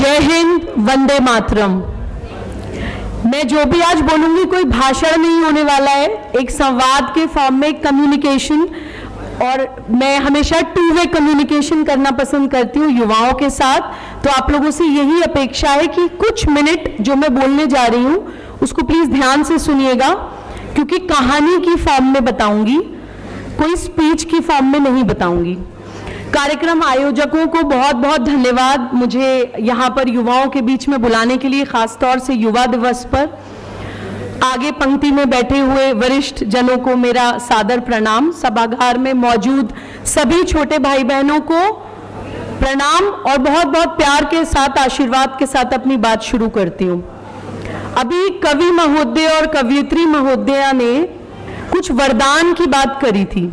जय हिंद, वंदे मातरम। मैं जो भी आज बोलूंगी कोई भाषण नहीं होने वाला है, एक संवाद के फॉर्म में कम्युनिकेशन, और मैं हमेशा टू वे कम्युनिकेशन करना पसंद करती हूँ युवाओं के साथ। तो आप लोगों से यही अपेक्षा है कि कुछ मिनट जो मैं बोलने जा रही हूँ उसको प्लीज ध्यान से सुनिएगा, क्योंकि कहानी की फॉर्म में बताऊंगी, कोई स्पीच की फॉर्म में नहीं बताऊंगी। कार्यक्रम आयोजकों को बहुत बहुत धन्यवाद मुझे यहाँ पर युवाओं के बीच में बुलाने के लिए, खासतौर से युवा दिवस पर। आगे पंक्ति में बैठे हुए वरिष्ठ जनों को मेरा सादर प्रणाम। सभागार में मौजूद सभी छोटे भाई बहनों को प्रणाम और बहुत बहुत प्यार के साथ, आशीर्वाद के साथ अपनी बात शुरू करती हूँ। अभी कवि महोदय और कवयित्री महोदया ने कुछ वरदान की बात करी थी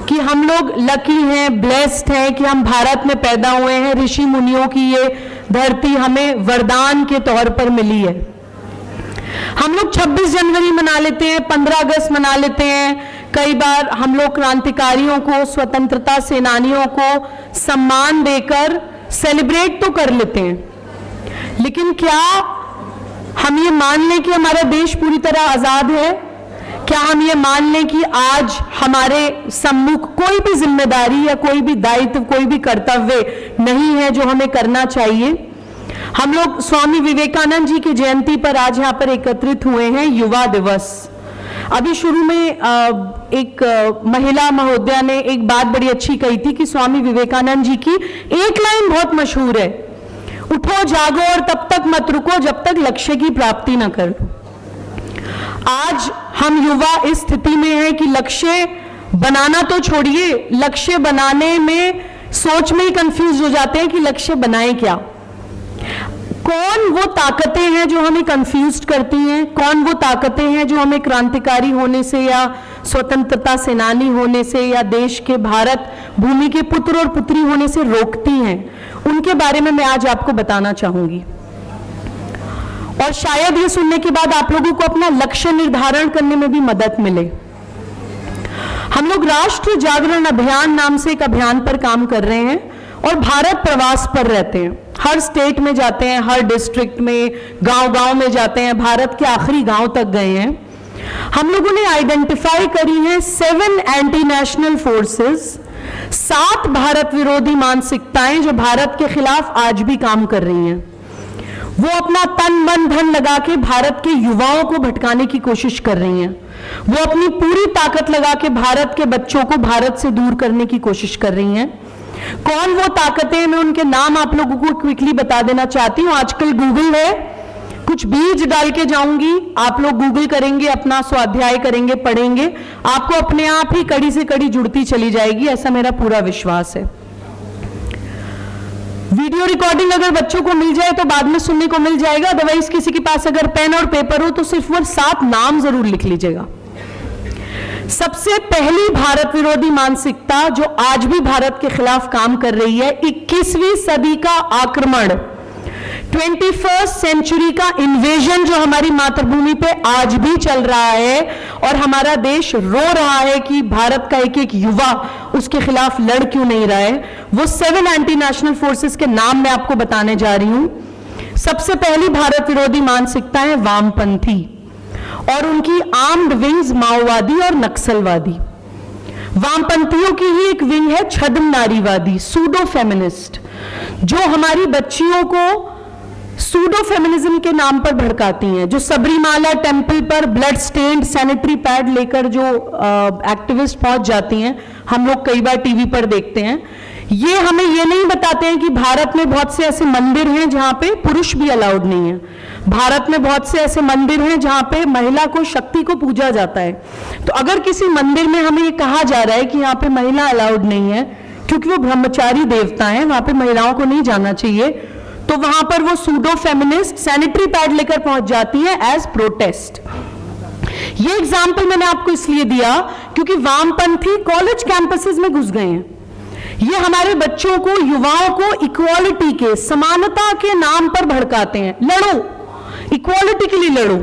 कि हम लोग लकी हैं, ब्लेस्ड हैं कि हम भारत में पैदा हुए हैं, ऋषि मुनियों की ये धरती हमें वरदान के तौर पर मिली है। हम लोग 26 जनवरी मना लेते हैं, 15 अगस्त मना लेते हैं, कई बार हम लोग क्रांतिकारियों को, स्वतंत्रता सेनानियों को सम्मान देकर सेलिब्रेट तो कर लेते हैं, लेकिन क्या हम ये मान लें कि हमारा देश पूरी तरह आजाद है? क्या हम ये मान लें कि आज हमारे सम्मुख कोई भी जिम्मेदारी या कोई भी दायित्व, कोई भी कर्तव्य नहीं है जो हमें करना चाहिए? हम लोग स्वामी विवेकानंद जी की जयंती पर आज यहाँ पर एकत्रित हुए हैं, युवा दिवस। अभी शुरू में एक महिला महोदया ने एक बात बड़ी अच्छी कही थी कि स्वामी विवेकानंद जी की एक लाइन बहुत मशहूर है, उठो जागो और तब तक मत रुको जब तक लक्ष्य की प्राप्ति न कर लो। आज हम युवा इस स्थिति में हैं कि लक्ष्य बनाना तो छोड़िए, लक्ष्य बनाने में सोच में ही कंफ्यूज हो जाते हैं कि लक्ष्य बनाएं क्या। कौन वो ताकतें हैं जो हमें कंफ्यूज करती हैं? कौन वो ताकतें हैं जो हमें क्रांतिकारी होने से या स्वतंत्रता सेनानी होने से या देश के, भारत भूमि के पुत्र और पुत्री होने से रोकती हैं? उनके बारे में मैं आज आपको बताना चाहूंगी, और शायद ये सुनने के बाद आप लोगों को अपना लक्ष्य निर्धारण करने में भी मदद मिले। हम लोग राष्ट्रीय जागरण अभियान नाम से एक अभियान पर काम कर रहे हैं और भारत प्रवास पर रहते हैं। हर स्टेट में जाते हैं, हर डिस्ट्रिक्ट में, गांव-गांव में जाते हैं, भारत के आखिरी गांव तक गए हैं। हम लोगों ने आइडेंटिफाई करी हैं 7 एंटी नेशनल फोर्सेस, 7 भारत विरोधी मानसिकताएं जो भारत के खिलाफ आज भी काम कर रही हैं। वो अपना तन मन धन लगा के भारत के युवाओं को भटकाने की कोशिश कर रही हैं। वो अपनी पूरी ताकत लगा के भारत के बच्चों को भारत से दूर करने की कोशिश कर रही हैं। कौन वो ताकतें, मैं उनके नाम आप लोगों को क्विकली बता देना चाहती हूँ। आजकल गूगल है, कुछ बीज डाल के जाऊंगी, आप लोग गूगल करेंगे, अपना स्वाध्याय करेंगे, पढ़ेंगे, आपको अपने आप ही कड़ी से कड़ी जुड़ती चली जाएगी, ऐसा मेरा पूरा विश्वास है। वीडियो रिकॉर्डिंग अगर बच्चों को मिल जाए तो बाद में सुनने को मिल जाएगा, अदरवाइज किसी के पास अगर पेन और पेपर हो तो सिर्फ वो 7 नाम जरूर लिख लीजिएगा। सबसे पहली भारत विरोधी मानसिकता जो आज भी भारत के खिलाफ काम कर रही है, 21वीं सदी का आक्रमण, 21st सेंचुरी का इन्वेजन जो हमारी मातृभूमि पे आज भी चल रहा है, और हमारा देश रो रहा है कि भारत का एक एक युवा उसके खिलाफ लड़ क्यों नहीं रहा है। वो 7 एंटी नेशनल फोर्सेस के नाम मैं आपको बताने जा रही हूं। सबसे पहली भारत विरोधी मानसिकता है वामपंथी, और उनकी आर्म्ड विंग्स माओवादी और नक्सलवादी। वामपंथियों की ही एक विंग है छद्म नारीवादी, सूडो फेमिनिस्ट, जो हमारी बच्चियों को सूडो फेमिनिज्म के नाम पर भड़काती हैं, जो सबरीमाला टेंपल पर ब्लड स्टेन्ड सैनिटरी पैड लेकर जो एक्टिविस्ट पहुंच जाती हैं, हम लोग कई बार टीवी पर देखते हैं। ये हमें ये नहीं बताते हैं कि भारत में बहुत से ऐसे मंदिर हैं जहां पे पुरुष भी अलाउड नहीं है। भारत में बहुत से ऐसे मंदिर हैं जहां पे महिला को, शक्ति को पूजा जाता है। तो अगर किसी मंदिर में हमें ये कहा जा रहा है कि यहाँ पे महिला अलाउड नहीं है क्योंकि वो ब्रह्मचारी देवता हैं, वहां पे महिलाओं को नहीं जाना चाहिए, तो वहां पर वो सूडो फेमिनिस्ट सैनिटरी पैड लेकर पहुंच जाती है एज प्रोटेस्ट। ये एग्जाम्पल मैंने आपको इसलिए दिया क्योंकि वामपंथी कॉलेज कैंपसेस में घुस गए हैं। ये हमारे बच्चों को, युवाओं को इक्वालिटी के, समानता के नाम पर भड़काते हैं। लड़ो, इक्वालिटी के लिए लड़ो,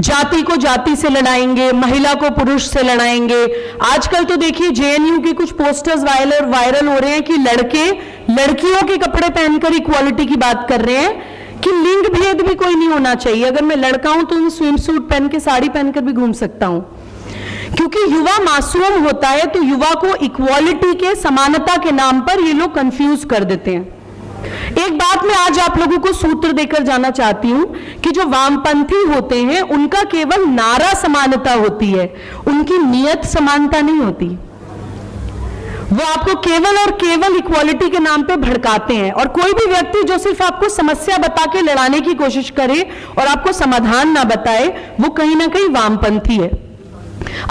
जाति को जाति से लड़ाएंगे, महिला को पुरुष से लड़ाएंगे। आजकल तो देखिए जेएनयू के कुछ पोस्टर्स वायरल हो रहे हैं कि लड़के लड़कियों के कपड़े पहनकर इक्वालिटी की बात कर रहे हैं कि लिंग भेद भी कोई नहीं होना चाहिए। अगर मैं लड़का हूं तो मैं स्विम सूट पहन के, साड़ी पहनकर भी घूम सकता हूं, क्योंकि युवा मासूम होता है तो युवा को इक्वालिटी के, समानता के नाम पर ये लोग कंफ्यूज कर देते हैं। एक बात मैं आज आप लोगों को सूत्र देकर जाना चाहती हूं कि जो वामपंथी होते हैं उनका केवल नारा समानता होती है, उनकी नियत समानता नहीं होती। वो आपको केवल और केवल इक्वालिटी के नाम पे भड़काते हैं। और कोई भी व्यक्ति जो सिर्फ आपको समस्या बता के लड़ाने की कोशिश करे और आपको समाधान ना बताए, वो कहीं ना कहीं वामपंथी है।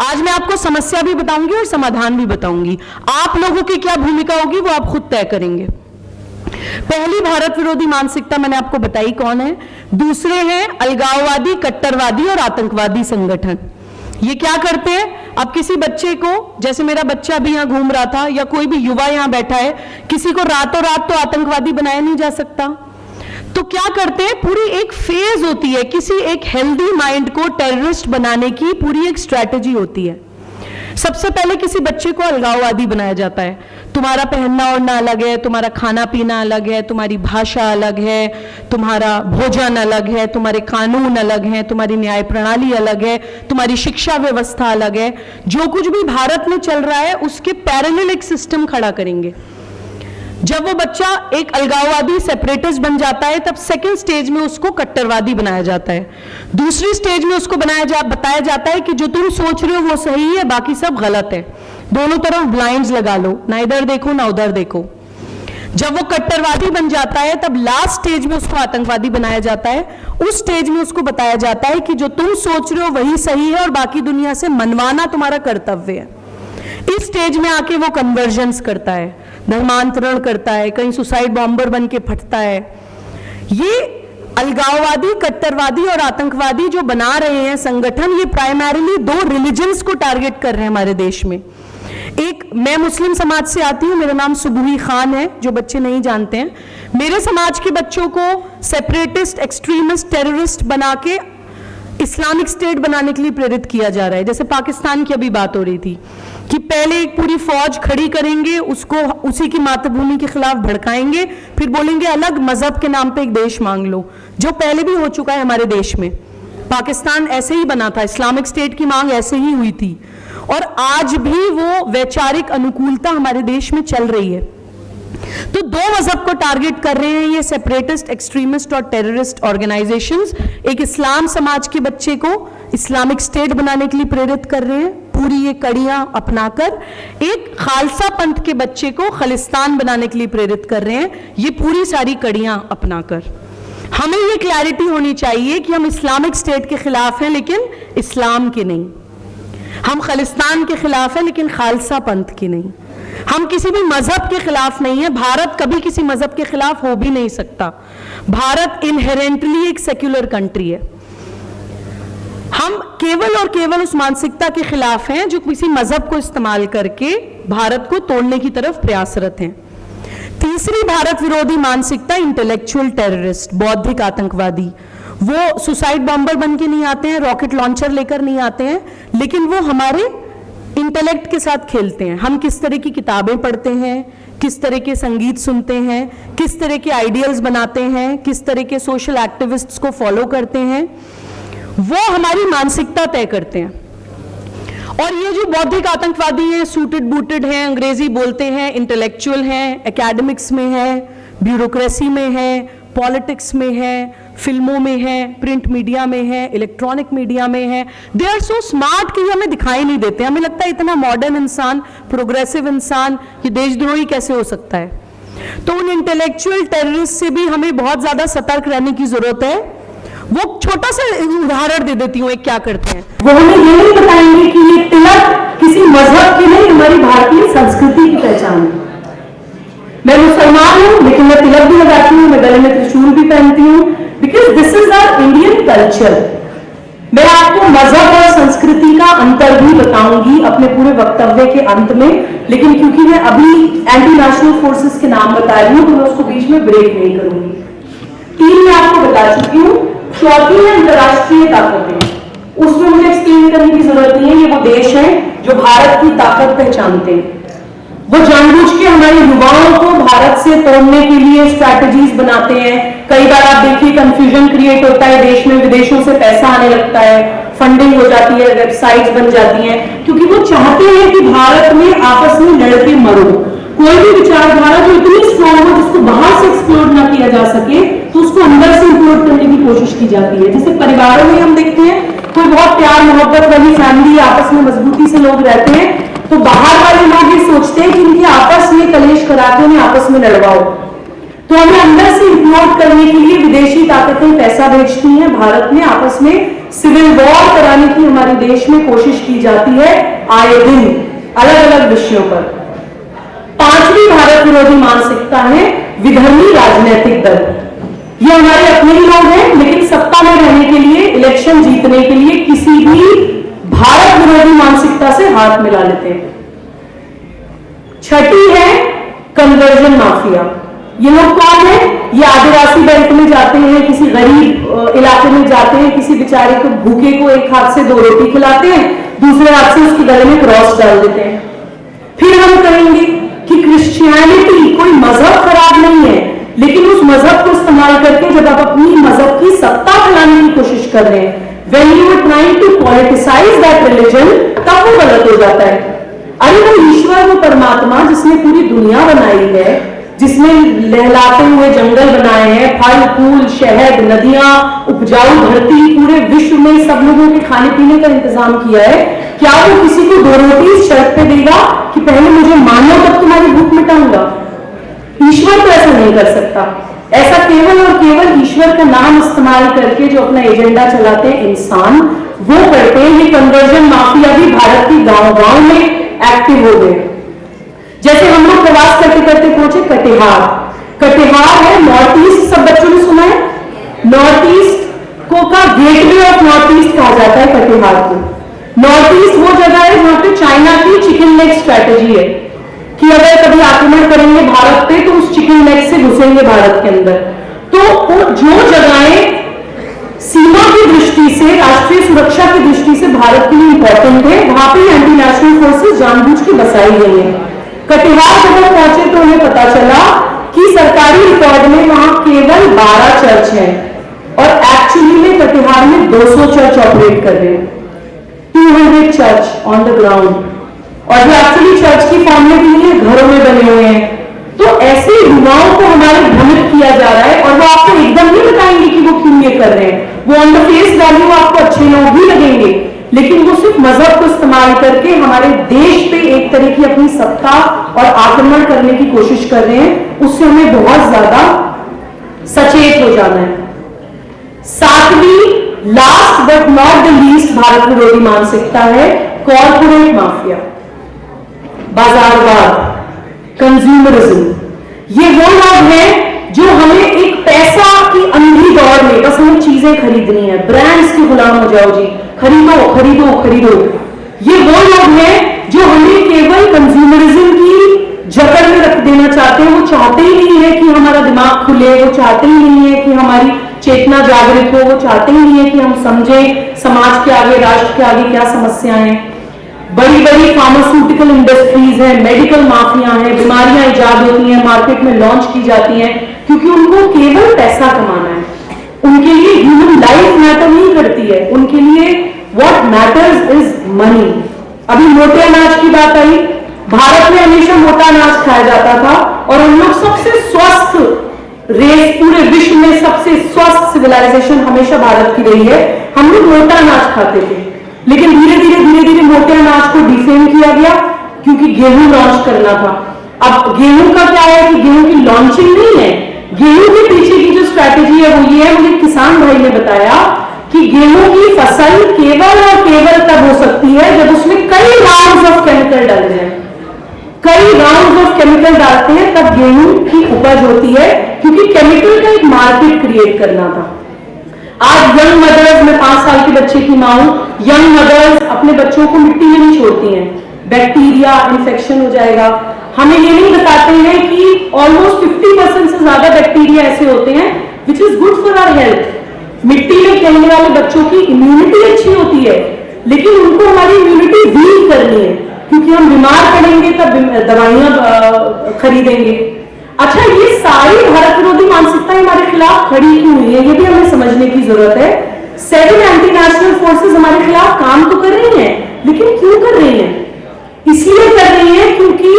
आज मैं आपको समस्या भी बताऊंगी और समाधान भी बताऊंगी। आप लोगों की क्या भूमिका होगी वो आप खुद तय करेंगे। पहली भारत विरोधी मानसिकता मैंने आपको बताई कौन है। दूसरे हैं अलगाववादी, कट्टरवादी और आतंकवादी संगठन। ये क्या करते हैं? अब किसी बच्चे को, जैसे मेरा बच्चा भी यहां घूम रहा था या कोई भी युवा यहां बैठा है, किसी को रातों रात तो आतंकवादी बनाया नहीं जा सकता। तो क्या करते हैं, पूरी एक फेज होती है, किसी एक हेल्दी माइंड को टेररिस्ट बनाने की पूरी एक स्ट्रैटेजी होती है। सबसे पहले किसी बच्चे को अलगाववादी बनाया जाता है। तुम्हारा पहनना ओढ़ना अलग है, तुम्हारा खाना पीना अलग है, तुम्हारी भाषा अलग है, तुम्हारा भोजन अलग है, तुम्हारे कानून अलग हैं, तुम्हारी न्याय प्रणाली अलग है, तुम्हारी शिक्षा व्यवस्था अलग है। जो कुछ भी भारत में चल रहा है उसके पैरेलल एक सिस्टम खड़ा करेंगे। जब वो बच्चा एक अलगाववादी सेपरेटिस्ट बन जाता है, तब सेकंड स्टेज में उसको कट्टरवादी बनाया जाता है। दूसरी स्टेज में उसको बताया जाता है कि जो तुम सोच रहे हो वो सही है, बाकी सब गलत है। दोनों तरफ ब्लाइंड्स लगा लो, ना इधर देखो ना उधर देखो। जब वो कट्टरवादी बन जाता है, तब लास्ट स्टेज में उसको आतंकवादी बनाया जाता है। उस स्टेज में उसको बताया जाता है कि जो तुम सोच रहे हो वही सही है और बाकी दुनिया से मनवाना तुम्हारा कर्तव्य है। इस स्टेज में आके वो कन्वर्जन्स करता है, धर्मांतरण करता है, कहीं सुसाइड बॉम्बर बन के फटता है। ये अलगाववादी, कट्टरवादी और आतंकवादी जो बना रहे हैं संगठन, ये प्राइमरीली दो रिलीजन्स को टारगेट कर रहे हैं हमारे देश में। एक, मैं मुस्लिम समाज से आती हूं, मेरा नाम सुबुही खान है, जो बच्चे नहीं जानते हैं। मेरे समाज के बच्चों को सेपरेटिस्ट, एक्सट्रीमिस्ट, टेररिस्ट बना के इस्लामिक स्टेट बनाने के लिए प्रेरित किया जा रहा है। जैसे पाकिस्तान की अभी बात हो रही थी कि पहले एक पूरी फौज खड़ी करेंगे, उसको उसी की मातृभूमि के खिलाफ भड़काएंगे, फिर बोलेंगे अलग मजहब के नाम पे एक देश मांग लो, जो पहले भी हो चुका है हमारे देश में। पाकिस्तान ऐसे ही बना था, इस्लामिक स्टेट की मांग ऐसे ही हुई थी और आज भी वो वैचारिक अनुकूलता हमारे देश में चल रही है। तो दो मजहब को टारगेट कर रहे हैं ये सेपरेटिस्ट, एक्सट्रीमिस्ट और टेररिस्ट ऑर्गेनाइजेशंस। एक इस्लाम समाज के बच्चे को इस्लामिक स्टेट बनाने के लिए प्रेरित कर रहे हैं पूरी ये कड़ियां अपनाकर। एक खालसा पंथ के बच्चे को खालिस्तान बनाने के लिए प्रेरित कर रहे हैं, ये पूरी सारी कड़ियां अपनाकर। हमें ये क्लैरिटी होनी चाहिए कि हम इस्लामिक स्टेट के खिलाफ हैं लेकिन इस्लाम के नहीं, हम खालिस्तान के खिलाफ हैं लेकिन खालसा पंथ की नहीं, हम किसी भी मजहब के खिलाफ नहीं है। भारत कभी किसी मजहब के खिलाफ हो भी नहीं सकता। भारत इनहेरेंटली एक सेक्युलर कंट्री है। हम केवल और केवल उस मानसिकता के खिलाफ हैं जो किसी मजहब को इस्तेमाल करके भारत को तोड़ने की तरफ प्रयासरत हैं। तीसरी भारत विरोधी मानसिकता इंटेलेक्चुअल टेररिस्ट, बौद्धिक आतंकवादी। वो सुसाइड बॉम्बर बन के नहीं आते हैं, रॉकेट लॉन्चर लेकर नहीं आते हैं, लेकिन वो हमारे इंटेलेक्ट के साथ खेलते हैं। हम किस तरह की किताबें पढ़ते हैं, किस तरह के संगीत सुनते हैं, किस तरह के आइडियल्स बनाते हैं, किस तरह के सोशल एक्टिविस्ट्स को फॉलो करते हैं, वो हमारी मानसिकता तय करते हैं। और ये जो बौद्धिक आतंकवादी हैं, सूटेड बूटेड हैं, अंग्रेजी बोलते हैं, इंटेलेक्चुअल हैं, एकेडमिक्स में है, ब्यूरोक्रेसी में है, पॉलिटिक्स में है, फिल्मों में है, प्रिंट मीडिया में है, इलेक्ट्रॉनिक मीडिया में है। दे आर सो स्मार्ट कि हमें दिखाई नहीं देते। हमें लगता है इतना मॉडर्न इंसान, प्रोग्रेसिव इंसान, ये देशद्रोही कैसे हो सकता है। तो उन इंटेलेक्चुअल टेररिस्ट से भी हमें बहुत ज्यादा सतर्क रहने की जरूरत है। वो छोटा सा उदाहरण दे देती हूँ, एक क्या करते हैं, वो हमें ये नहीं बताएंगे कि ये तिलक किसी मजहब की नहीं, हमारी भारतीय संस्कृति की पहचान है। मैं मुसलमान हूं लेकिन मैं तिलक भी लगाती हूँ, मैं गले में त्रिशूल भी पहनती हूँ, because this is our Indian culture. मैं आपको मजहब और संस्कृति का अंतर भी बताऊंगी अपने पूरे वक्तव्य के अंत में, लेकिन क्योंकि मैं अभी एंटी नेशनल फोर्सेस के नाम बता रही हूँ तो मैं उसको बीच में ब्रेक नहीं करूंगी। तीन मैं आपको बता चुकी हूँ। चौथी है अंतर्राष्ट्रीय ताकतें। उसमें मुझे एक्सप्लेन करने की जरूरत नहीं है, ये वो देश हैं जो भारत की ताकत पहचानते हैं। वो जानबूझ के हमारे युवाओं को भारत से तोड़ने के लिए स्ट्रैटेजीज बनाते हैं। कई बार आप देखिए कंफ्यूजन क्रिएट होता है देश में, विदेशों से पैसा आने लगता है, फंडिंग हो जाती है, वेबसाइट्स बन जाती हैं, क्योंकि वो चाहते हैं कि भारत में आपस में लड़के मरो। कोई भी विचारधारा जो इतनी स्ट्रॉन्ग हो जिसको बाहर से एक्सप्लोर ना किया जा सके, तो उसको अंदर से इंप्लोर करने की कोशिश की जाती है। जैसे परिवारों में हम देखते हैं कोई बहुत प्यार मोहब्बत वाली फैमिली, आपस में मजबूती से लोग रहते हैं, तो बाहर वाले लोग ये सोचते हैं कि इनके आपस में कलेश करा के उन्हें आपस में लड़वाओ। तो हमें अंदर से इंप्लोर करने के लिए विदेशी ताकतें पैसा भेजती हैं, भारत में आपस में सिविल वॉर कराने की हमारे देश में कोशिश की जाती है आए दिन अलग अलग विषयों पर। पांचवी भारत विरोधी मानसिकता है विधर्मी राजनीतिक दल। ये हमारे अपने ही लोग हैं, लेकिन सत्ता में रहने के लिए, इलेक्शन जीतने के लिए किसी भी भारत विरोधी मानसिकता से हाथ मिला लेते हैं। छठी है कन्वर्जन माफिया। ये लोग कौन है? ये आदिवासी बेल्ट में जाते हैं, किसी गरीब इलाके में जाते हैं, किसी बेचारे को भूखे को एक हाथ से 2 रोटी खिलाते हैं, दूसरे हाथ से उसके गले में क्रॉस डाल देते हैं। फिर हम कहेंगे कि क्रिश्चियनिटी कोई मजहब खराब नहीं है, लेकिन उस मजहब को इस्तेमाल करके जब आप अपनी मजहब की सत्ता फैलाने की कोशिश कर रहे हैं, when you are trying to politicize that religion, तब वो गलत हो जाता है। अरे वो ईश्वर, वो परमात्मा जिसने पूरी दुनिया बनाई है, जिसने लहलाते हुए जंगल बनाए हैं, फल फूल शहद नदियां, उपजाऊ धरती, पूरे विश्व में सब लोगों के खाने पीने का इंतजाम किया है, क्या वो किसी को 2 रोटी इस शर्त पे देगा कि पहले मुझे मानो तब तुम्हारी भूख मिटाऊंगा? ईश्वर तो ऐसा नहीं कर सकता। ऐसा केवल और केवल ईश्वर का नाम इस्तेमाल करके जो अपना एजेंडा चलाते हैं इंसान, वो करते हैं। ये कन्वर्जन माफिया भी भारत के गांव-गांव में एक्टिव हो गए। जैसे हम लोग प्रवास करते करते पहुंचे कटिहार। कटिहार है नॉर्थ ईस्ट, सब बच्चों ने सुना है, नॉर्थ ईस्ट को का गेटवे ऑफ नॉर्थ ईस्ट कहा जाता है कटिहार को। नॉर्थ ईस्ट वो जगह है जहां पे चाइना की चिकन लेग स्ट्रैटेजी है कि अगर कभी आक्रमण करेंगे भारत पे तो उस चिकन लेग से घुसेंगे भारत के अंदर। तो जो जगहें सीमा की दृष्टि से, राष्ट्रीय सुरक्षा की दृष्टि से भारत के लिए इंपॉर्टेंट है, वहां पे एंटी नेशनल फोर्सेस जानबूझ के बसाई गई है। कटिहार जब पहुंचे तो हमें पता चला कि सरकारी रिकॉर्ड में वहां केवल 12 चर्च हैं और एक्चुअली में कटिहार में 200 चर्च ऑपरेट कर रहे हैं, 200 चर्च ऑन द ग्राउंड, और जो एक्चुअली चर्च की फॉर्म में भी नहीं है, घरों में बने हुए हैं। तो ऐसे युवाओं को हमारे भ्रमित किया जा रहा है, और वो आपको एकदम नहीं बताएंगे कि वो क्यों ये कर रहे हैं। वो ऑन द फेस वैल्यू आपको अच्छे लोग भी लगेंगे, लेकिन वो सिर्फ मजहब को इस्तेमाल करके हमारे देश पे एक तरह की अपनी सत्ता और आक्रमण करने की कोशिश कर रहे हैं। उससे हमें बहुत ज्यादा सचेत हो जाना है। सातवीं, last but not the least Bharat विरोधी मानसिकता है कॉर्पोरेट माफिया, बाजारवाद, कंज्यूमरिज्म। ये वो लोग हैं जो हमें एक पैसा की अंधी दौड़ में, बस हमें चीजें खरीदनी है, ब्रांड्स के गुलाम हो जाओ जी, खरीदो खरीदो खरीदो। ये वो लोग हैं जो हमें केवल कंज्यूमरिज्म की जकड़ में रख देना चाहते हैं। वो चाहते ही नहीं है कि हमारा दिमाग खुले, वो चाहते ही नहीं है कि हमारी चेतना जागृत हो, वो चाहते ही नहीं है कि हम समझें समाज के आगे, राष्ट्र के आगे क्या समस्याएं हैं। बड़ी बड़ी फार्मास्यूटिकल इंडस्ट्रीज हैं, मेडिकल माफिया हैं, बीमारियां इजाद होती हैं, मार्केट में लॉन्च की जाती हैं, क्योंकि उनको केवल पैसा कमाना है। उनके लिए ह्यूमन लाइफ मैटर नहीं करती है, उनके लिए व्हाट मैटर्स इज मनी। अभी मोटे अनाज की बात आई, भारत में हमेशा मोटा अनाज खाया जाता था, और हम लोग सबसे स्वस्थ रेस, पूरे विश्व में सबसे स्वस्थ सिविलाइजेशन हमेशा भारत की रही है। हम लोग मोटा अनाज खाते थे, लेकिन धीरे धीरे मोटे अनाज को डिफेम किया गया, क्योंकि गेहूं लॉन्च करना था। अब गेहूं का क्या है कि गेहूं की लॉन्चिंग नहीं है, गेहूं के पीछे की जो स्ट्रैटेजी है वो ये है, मुझे किसान भाई ने बताया कि गेहूं की फसल केवल और केवल तब हो सकती है जब उसमें कई राउंड्स ऑफ केमिकल डाले जाए। कई राउंड्स ऑफ केमिकल डालते हैं तब गेहूं की उपज होती है, क्योंकि केमिकल का एक मार्केट क्रिएट करना था। आज यंग मदर्स, मैं 5 साल के बच्चे की मां हूं, यंग मदर्स अपने बच्चों को मिट्टी में नहीं छोड़ती हैं, बैक्टीरिया इन्फेक्शन हो जाएगा। हमें ये नहीं बताते हैं कि ऑलमोस्ट 50% से ज्यादा बैक्टीरिया ऐसे होते हैं which is good for our health. मिट्टी में खेलने वाले बच्चों की इम्यूनिटी अच्छी होती है, लेकिन उनको हमारी इम्यूनिटी वीक करनी है, क्योंकि हम बीमार पड़ेंगे तब दवाइयां खरीदेंगे। अच्छा, ये सारी भारत विरोधी मानसिकता हमारे खिलाफ खड़ी क्यों हुई है, ये भी हमें समझने की जरूरत है। 7 एंटी नेशनल फोर्सेस हमारे खिलाफ काम तो कर रही हैं, लेकिन क्यों कर रही हैं? इसलिए कर रही हैं क्योंकि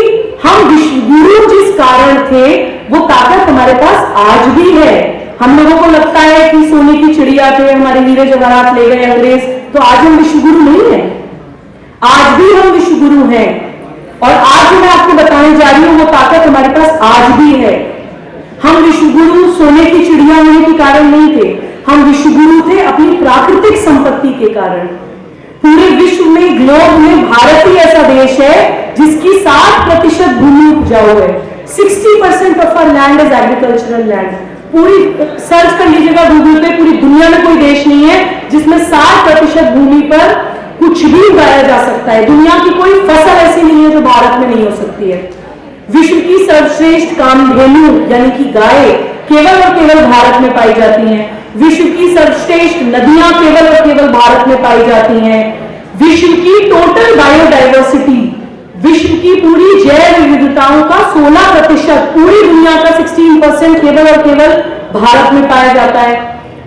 हम विश्वगुरु जिस कारण थे वो ताकत हमारे पास आज भी है। हम लोगों को लगता है कि सोने की चिड़िया थे, हमारे हीरे जवाहरात ले गए अंग्रेज, तो आज हम विश्वगुरु नहीं है। आज भी हम विश्वगुरु हैं, और आज जो मैं आपको बताने जा रही हूं वो ताकत हमारे पास आज भी है। हम विश्वगुरु सोने की चिड़िया होने के कारण नहीं थे, हम विश्वगुरु थे अपनी प्राकृतिक संपत्ति के कारण। पूरे विश्व में, ग्लोब में भारत ही ऐसा देश है जिसकी 60% भूमि उपजाऊ है। 60% of our land is agricultural land. पूरी सर्च कर लीजिएगा गूगल पे, पूरी दुनिया में कोई देश नहीं है जिसमें 60% भूमि पर कुछ भी उगाया जा सकता है। दुनिया की कोई फसल ऐसी नहीं है जो भारत में नहीं हो सकती है। विश्व की सर्वश्रेष्ठ कामधेनु यानी कि गाय केवल और केवल भारत में पाई जाती हैं। विश्व की सर्वश्रेष्ठ नदियां केवल और केवल भारत में पाई जाती हैं। विश्व की टोटल बायोडाइवर्सिटी, विश्व की पूरी जैव विविधताओं का 16%, पूरी दुनिया का 16% केवल और केवल भारत में पाया जाता है।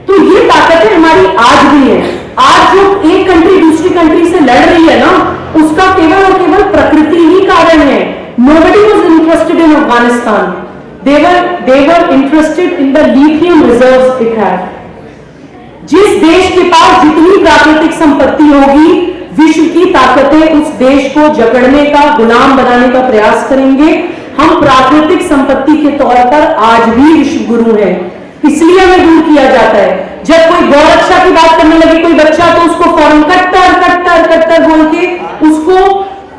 तो ये ताकतें हमारी आज भी है। आज जो एक कंट्री दूसरी कंट्री से लड़ रही है ना, उसका केवल और केवल प्रकृति ही कारण है। Nobody was interested in Afghanistan. They were interested in the lithium reserves it had. जिस देश के पास जितनी प्राकृतिक संपत्ति होगी, विश्व की ताकतें उस देश को जकड़ने का, गुलाम बनाने का प्रयास करेंगे। हम प्राकृतिक संपत्ति के तौर पर आज भी विश्वगुरु हैं, इसलिए हमें दूर किया जाता है। जब कोई गौ रक्षा की बात करने लगे कोई बच्चा, तो उसको फौरन कट्टर कट्टर कट्टर बोल के उसको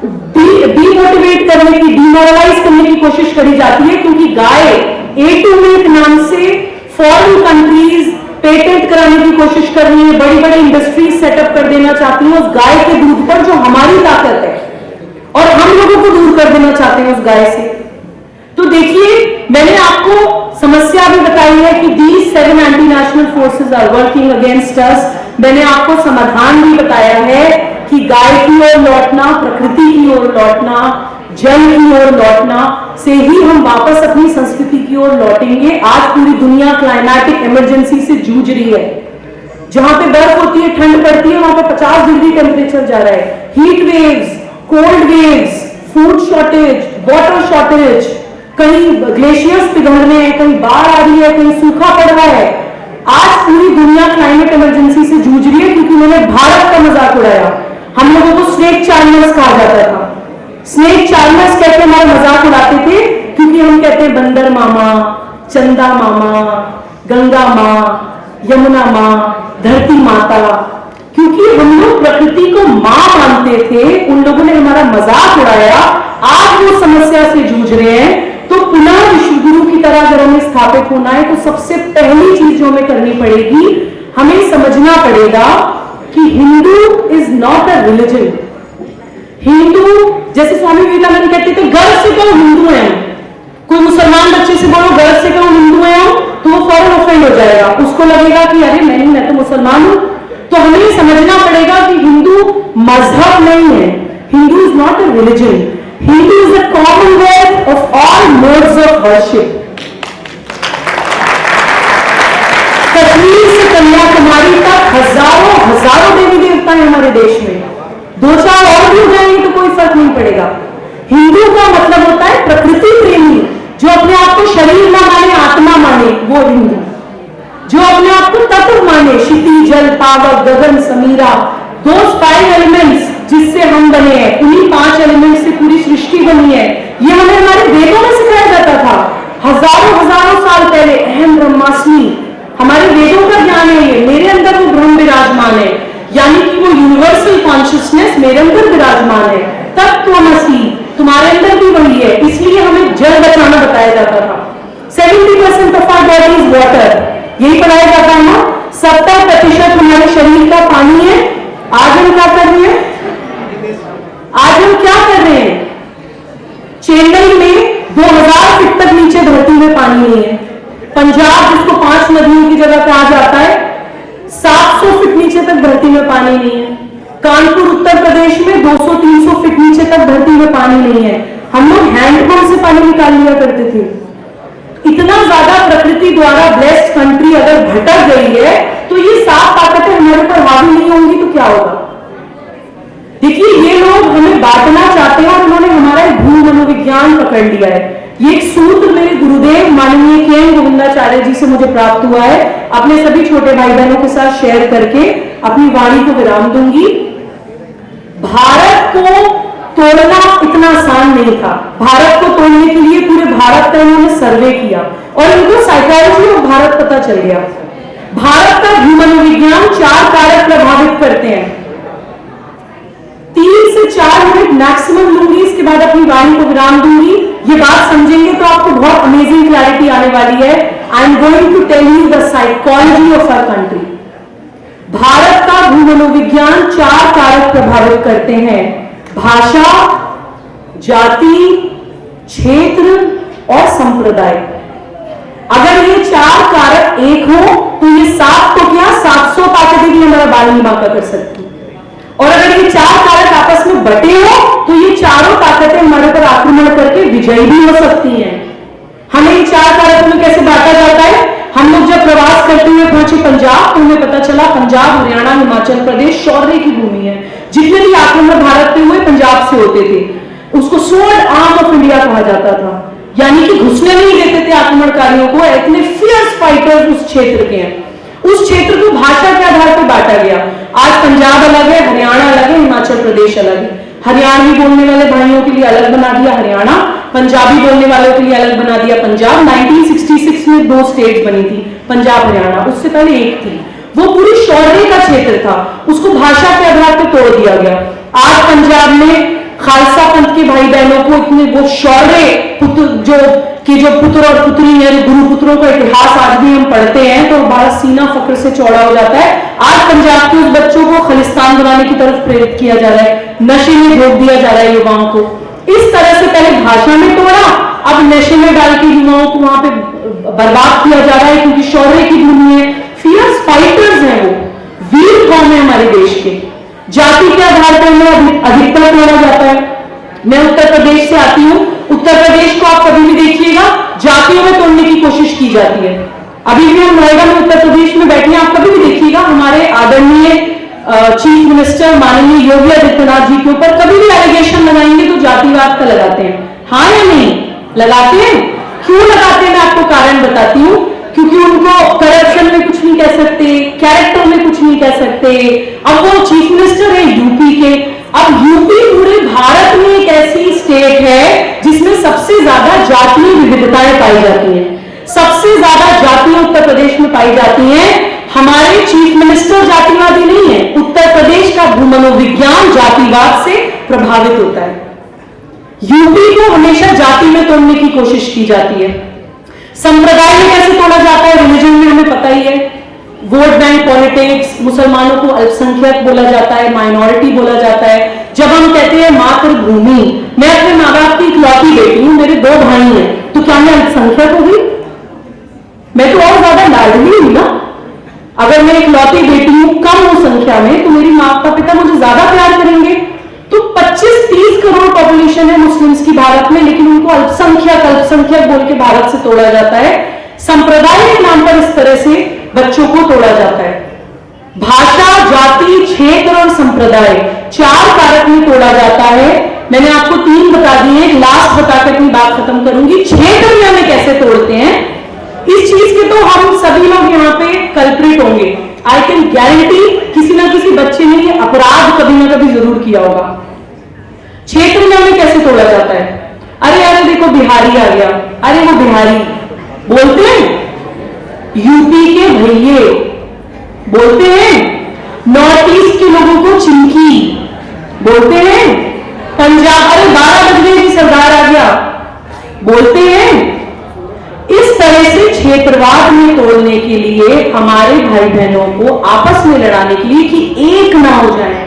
डीमोटिवेट करने की, डिमोरलाइज करने की कोशिश करी जाती है, क्योंकि गाय A2 मिल्क नाम से फॉरेन कंट्रीज पेटेंट कराने की कोशिश कर रही है, बड़ी बड़ी इंडस्ट्रीज सेटअप कर देना चाहती हैं उस गाय के दूध पर जो हमारी ताकत है, और हम लोगों को दूर कर देना चाहते हैं उस गाय से। तो देखिए, मैंने आपको समस्या भी बताई है कि these 7 anti national forces are working against us. मैंने आपको समाधान भी बताया है कि गाय की ओर लौटना, प्रकृति की ओर लौटना, जल की ओर लौटना से ही हम वापस अपनी संस्कृति की ओर लौटेंगे। आज पूरी दुनिया क्लाइमेटिक इमरजेंसी से जूझ रही है। जहां पे बर्फ होती है, ठंड पड़ती है, वहां पे 50 डिग्री टेम्परेचर जा रहा है। Heat waves, cold waves, food shortage, water shortage, कहीं ग्लेशियर्स पिघल रहे हैं, कहीं बाढ़ आ रही है, कहीं सूखा पड़ रहा है। आज पूरी दुनिया क्लाइमेट इमरजेंसी से जूझ रही है क्योंकि उन्होंने भारत का मजाक उड़ाया। हम लोगों को स्नेक चार्मर्स कहा जाता था। स्नेक चार्मर्स कहते हमारा मजाक उड़ाते थे क्योंकि हम कहते हैं बंदर मामा, चंदा मामा, गंगा माँ, यमुना माँ, धरती माता, क्योंकि हम लोग प्रकृति को माँ मानते थे। उन लोगों ने हमारा मजाक उड़ाया। आज वो समस्या से जूझ रहे हैं। तो पुनः विश्वगुरु की तरह अगर हमें स्थापित होना है तो सबसे पहली चीज जो हमें करनी पड़ेगी, हमें समझना पड़ेगा कि Hindu is not a religion. Hindu, जैसे स्वामी विवेकानंद कहते थे, गर्व से कहो हिंदू है। कोई मुसलमान बच्चे से बोलो गर्व से कहो हिंदू है, तो वो फौरन ऑफेंड हो जाएगा। उसको लगेगा कि अरे नहीं, मैं तो मुसलमान हूं। तो हमें समझना पड़ेगा कि हिंदू मजहब नहीं है। Hindu is not a religion. Hindu is a Commonwealth of all modes of worship. Kashmir से कन्याकुमारी तक हजारों हजारों देवी देवता हैं हमारे देश में। 2-4 और भी हो जाएंगे तो कोई फर्क नहीं पड़ेगा। हिंदू का मतलब होता है प्रकृति प्रेमी, जो अपने आप को शरीर ना माने, आत्मा माने, वो हिंदू। जो अपने आप को तत्व माने, क्षिति, जल, पावक, गगन, समीरा, those 5 एलिमेंट्स जिससे हम बने हैं, उन्हीं 5 एलिमेंट्स से पूरी सृष्टि बनी है। ये हमें हमारे वेदों में सिखाया जाता था हजारों हजारों साल पहले। अहम ब्रह्मास्मि, हमारे वेदों का ज्ञान है ये। मेरे अंदर वो ब्रह्म विराजमान है, यानी कि वो यूनिवर्सल कॉन्शियसनेस मेरे अंदर विराजमान है। तत्त्वमसि, तुम्हारे अंदर भी वही है। इसलिए हमें जल बचाना बताया जाता था। 70% of our body is water, यही पढ़ाया जाता है ना। 70% हमारे शरीर का पानी है। आज हम क्या कर रहे हैं? आज हम क्या कर रहे हैं? चेन्नई में 2000 फीट तक नीचे धरती में पानी नहीं है। पंजाब, जिसको 5 नदियों की जगह कहा जाता है, 700 फीट नीचे तक धरती में पानी नहीं है। कानपुर उत्तर प्रदेश में 200-300 फीट नीचे तक धरती में पानी नहीं है, हम लोग हैंडपंप से पानी निकाल लिया करते थे। इतना ज्यादा प्रकृति द्वारा ब्लेस्ड कंट्री अगर भटक गई है तो ये 7 ताकतें हमारे पर हावी नहीं होंगी तो क्या होगा। देखिए, ये लोग हमें बांटना चाहते हैं और उन्होंने हमारा एक भू मनोविज्ञान पकड़ लिया है। ये एक सूत्र मेरे गुरुदेव माननीय के गोविंदाचार्य जी से मुझे प्राप्त हुआ है, अपने सभी छोटे भाई बहनों के साथ शेयर करके अपनी वाणी को विराम दूंगी। भारत को तोड़ना इतना आसान नहीं था। भारत को तोड़ने के लिए पूरे भारत का इन्होंने सर्वे किया और इनको साइकोलॉजी ऑफ भारत पता चल गया। भारत का भू मनोविज्ञान 4 कारक प्रभावित करते हैं। 3 से 4 मिनट मैक्सिमम लूंगी, इसके बाद अपनी वाणी को विराम दूंगी। ये बात समझेंगे तो आपको बहुत अमेजिंग क्लैरिटी आने वाली है। I am going to tell you the psychology of our country. Bharat का भू मनोविज्ञान 4 कारक प्रभावित करते हैं: भाषा, जाति, क्षेत्र और संप्रदाय। अगर ये 4 कारक एक हो तो ये 7 तो क्या 700 ताकतें भी हमारा बाल नहीं बांका कर सकती। और अगर ये 4 कारक आपस में बटे हो तो ये चारों ताकतें हमारे पर आक्रमण करके विजयी भी हो सकती हैं। हमें इन 4 कारकों में कैसे बांटा जाता है? हम लोग जब प्रवास करते हुए पहुंचे पंजाब तो हमें पता चला पंजाब, हरियाणा, हिमाचल प्रदेश शौर्य की भूमि है। जितने भी आक्रमण भारत पे हुए पंजाब से होते थे। उसको स्वॉर्ड आर्म ऑफ इंडिया कहा जाता था, यानी कि घुसने नहीं देते थे आक्रमणकारियों को। इतने फियर्स फाइटर्स उस क्षेत्र के हैं। उस क्षेत्र को भाषा के आधार पर बांटा गया। आज पंजाब अलग है, हरियाणा अलग है, हिमाचल प्रदेश अलग है। हरियाणवी बोलने वाले भाइयों के लिए अलग बना दिया हरियाणा, पंजाबी बोलने वालों के लिए अलग बना दिया पंजाब। 1966 में 2 स्टेट्स बनी थी, पंजाब हरियाणा, उससे पहले एक थी। वो पूरी शौर्य का क्षेत्र था, उसको भाषा के आधार पर तोड़ दिया गया। आज पंजाब में खालसा पंथ के भाई बहनों को इतने वो शौर्य जो पुत्र और पुत्री है, गुरु पुत्रों का इतिहास आज भी हम पढ़ते हैं तो हमारा सीना फक्र से चौड़ा हो जाता है। आज पंजाब के उस बच्चों को खलिस्तान बनाने की तरफ प्रेरित किया जा रहा है, नशे में रोक दिया जा रहा है युवाओं को। इस तरह से पहले भाषा में तोड़ा, अब नशे में डाल के युवाओं को वहां पे बर्बाद किया जा रहा है, क्योंकि शौर्य की भूमि है, फियर्स फाइटर्स हैं, वो वीर कौम है हमारे देश के। जाति के आधार पर हमें अधिकतर तोड़ा जाता है। मैं उत्तर प्रदेश से आती हूं, उत्तर प्रदेश को आप कभी भी देखिएगा जातियों में तोड़ने की कोशिश की जाती है। अभी भी हम नोएडा में उत्तर प्रदेश में बैठे हैं, आप कभी भी देखिएगा हमारे आदरणीय चीफ मिनिस्टर माननीय योगी आदित्यनाथ जी के ऊपर कभी भी एलिगेशन लगाएंगे तो जातिवाद का लगाते हैं। हाँ या नहीं लगाते हैं? क्यों लगाते हैं मैं आपको कारण बताती हूँ। क्योंकि उनको करप्शन में कुछ नहीं कह सकते, कैरेक्टर में कुछ नहीं कह सकते। अब वो चीफ मिनिस्टर है यूपी के। अब यूपी पूरे भारत में एक ऐसी स्टेट है जिसमें सबसे ज्यादा जातीय विविधताएं पाई जाती हैं। सबसे ज्यादा जातियां उत्तर प्रदेश में पाई जाती हैं। हमारे चीफ मिनिस्टर जातिवादी नहीं है, उत्तर प्रदेश का भू मनोविज्ञान जातिवाद से प्रभावित होता है। यूपी को हमेशा जाति में तोड़ने की कोशिश की जाती है। संप्रदाय में कैसे तोड़ा जाता है? रिलीजन में हमें पता ही है, वोट बैंक पॉलिटिक्स, मुसलमानों को अल्पसंख्यक बोला जाता है, माइनॉरिटी बोला जाता है। जब हम कहते हैं मातृभूमि, मैं अपने माँ बाप की इकलौती बेटी हूं, मेरे 2 भाई हैं, तो क्या मैं अल्पसंख्यक हो गई? मैं तो और ज्यादा लाडली हुई ना। अगर मैं इकलौती बेटी हूं कम हो संख्या में तो मेरी माता पिता मुझे ज्यादा प्यार करेंगे। तो 25-30 करोड़ पॉपुलेशन है मुस्लिम्स की भारत में, लेकिन उनको अल्पसंख्यक बोल के भारत से तोड़ा जाता है। संप्रदाय के नाम पर इस तरह से बच्चों को तोड़ा जाता है। भाषा, जाति, क्षेत्र और संप्रदाय 4 कारक में तोड़ा जाता है। मैंने आपको 3 बता दिए, लास्ट बताकर अपनी बात खत्म करूंगी। क्षेत्र में हमें कैसे तोड़ते हैं इस चीज के तो हम सभी लोग यहाँ पे कल्प्रिट होंगे। आई कैन गारंटी किसी ना किसी बच्चे ने ये अपराध कभी ना कभी जरूर किया होगा। क्षेत्र में हमें कैसे तोड़ा जाता है? अरे देखो बिहारी आ गया, अरे वो बिहारी बोलते हैं, यूपी के भैये बोलते हैं, नॉर्थ ईस्ट के लोगों को चिंकी बोलते हैं, पंजाब अरे 12 बज गए सरदार आ गया बोलते हैं। इस तरह से क्षेत्रवाद में तोड़ने के लिए हमारे भाई बहनों को आपस में लड़ाने के लिए कि एक ना हो जाए,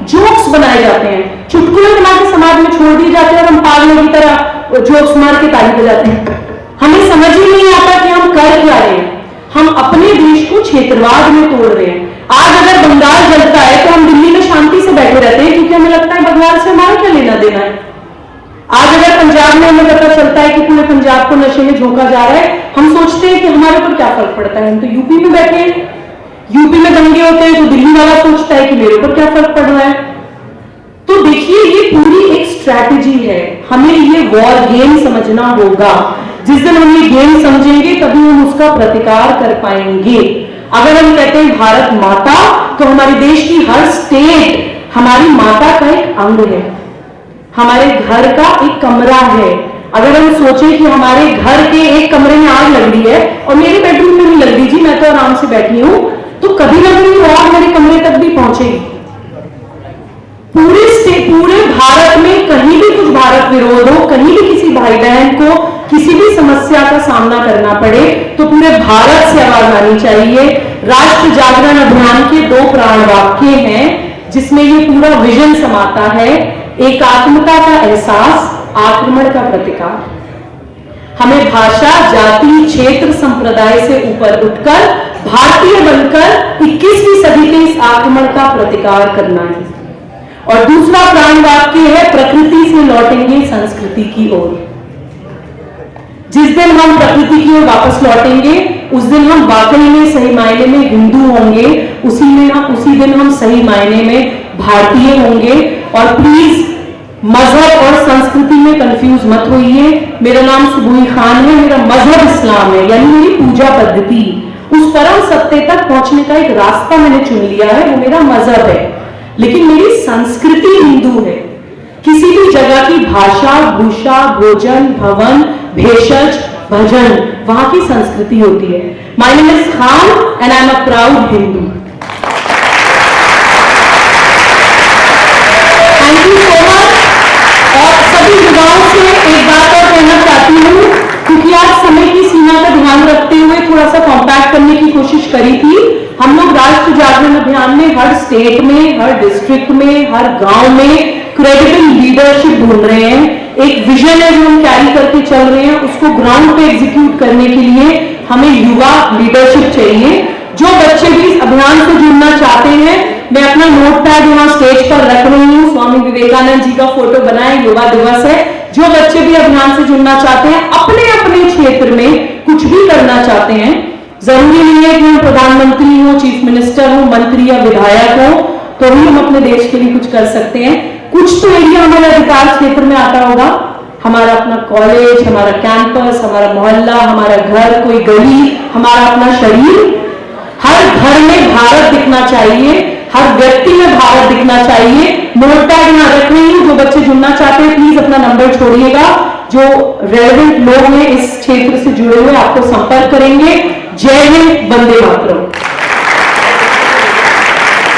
जोक्स बनाए जाते हैं, चुटकुले बना के समाज में छोड़ दिए जाते हैं और हम पागलों की तरह जोक्स मार के ताली बजाते हैं। हमें समझ ही नहीं आता कि हम कर क्या रहे हैं। हम अपने देश को क्षेत्रवाद में तोड़ रहे हैं। आज अगर बंगाल जलता है तो हम दिल्ली में शांति से बैठे रहते हैं, क्योंकि हमें लगता है बंगाल से हमारा क्या लेना देना है। आज अगर पंजाब में हमें पता चलता है कि पूरे पंजाब को नशे में झोंका जा रहा है, हम सोचते हैं कि हमारे ऊपर क्या फर्क पड़ता है, हम तो यूपी में बैठे हैं, यूपी में दंगे होते हैं तो दिल्ली वाला सोचता है कि मेरे ऊपर क्या फर्क पड़ रहा है। तो देखिए, ये पूरी एक स्ट्रैटेजी है, हमें ये वॉर गेम समझना होगा। जिस दिन हम ये गेम समझेंगे तभी हम उसका प्रतिकार कर पाएंगे। अगर हम कहते हैं भारत माता, तो हमारे देश की हर स्टेट हमारी माता का एक अंग है, हमारे घर का एक कमरा है। अगर हम सोचें कि हमारे घर के एक कमरे में आग लग रही है और मेरे बेडरूम में नहीं लग रही जी, मैं तो आराम से बैठी हूं, तो कभी ना कभी वो आग मेरे कमरे तक भी पहुंचेगी। पूरे भारत में कहीं भी कुछ भारत विरोध हो, कहीं भी किसी भाई बहन को किसी भी समस्या का सामना करना पड़े, तो पूरे भारत से आवाज आनी चाहिए। राष्ट्र जागरण अभियान के 2 प्राण वाक्य हैं जिसमें ये पूरा विजन समाता है। एकात्मता का एहसास, आक्रमण का प्रतिकार। हमें भाषा, जाति, क्षेत्र, संप्रदाय से ऊपर उठकर भारतीय बनकर 21वीं सदी के इस आक्रमण का प्रतिकार करना है। और दूसरा प्राण वाक्य है, प्रकृति से लौटेंगे संस्कृति की ओर। जिस दिन हम प्रकृति की ओर वापस लौटेंगे, उस दिन हम वाकई में सही मायने में हिंदू होंगे, उसी दिन हम सही मायने में भारतीय होंगे। और प्लीज मजहब और संस्कृति में कंफ्यूज मत होइए। मेरा नाम सुबुई खान है, मेरा मजहब इस्लाम है, यानी मेरी पूजा पद्धति, उस परम सत्य तक पहुंचने का एक रास्ता मैंने चुन लिया है, वो मेरा मजहब है। लेकिन मेरी संस्कृति हिंदू है। किसी भी जगह की भाषा, भूषा, भोजन, भवन, भेषज, भजन, वहां की संस्कृति होती है। My name is Khan and I am a proud Hindu. Thank you so much. और सभी युवाओं से एक बात और कहना चाहती हूँ, क्योंकि आज समय की सीमा का ध्यान रखते हुए थोड़ा सा कॉम्पैक्ट करने की कोशिश करी थी। हम लोग राष्ट्र जागरण अभियान में हर स्टेट में, हर डिस्ट्रिक्ट में, हर गांव में क्रेडिबल लीडरशिप ढूंढ रहे हैं। एक विजन है जो हम कैरी करके चल रहे हैं, उसको ग्राउंड पे एग्जीक्यूट करने के लिए हमें युवा लीडरशिप चाहिए। जो बच्चे भी इस अभियान से जुड़ना चाहते हैं, मैं अपना नोट पैड यहाँ स्टेज पर रख रही हूँ, स्वामी विवेकानंद जी का फोटो बनाए, युवा दिवस है। जो बच्चे भी अभियान से जुड़ना चाहते हैं, अपने अपने क्षेत्र में कुछ भी करना चाहते हैं, जरूरी नहीं है कि हम प्रधानमंत्री हो, चीफ मिनिस्टर हो, मंत्री या विधायक हो, तो भी हम अपने देश के लिए कुछ कर सकते हैं। कुछ तो एरिया हमारे अधिकार क्षेत्र में आता होगा, हमारा अपना कॉलेज, हमारा कैंपस, हमारा मोहल्ला, हमारा घर, कोई गली, हमारा अपना शरीर। हर घर में भारत दिखना चाहिए, हर व्यक्ति में भारत दिखना चाहिए। नोट पैड यहाँ रख रही हूँ, जो बच्चे जुड़ना चाहते हैं प्लीज अपना नंबर छोड़िएगा। जो रेलेवेंट लोग हैं इस क्षेत्र से जुड़े हुए आपको संपर्क करेंगे। जय हिंद, वंदे मातरम।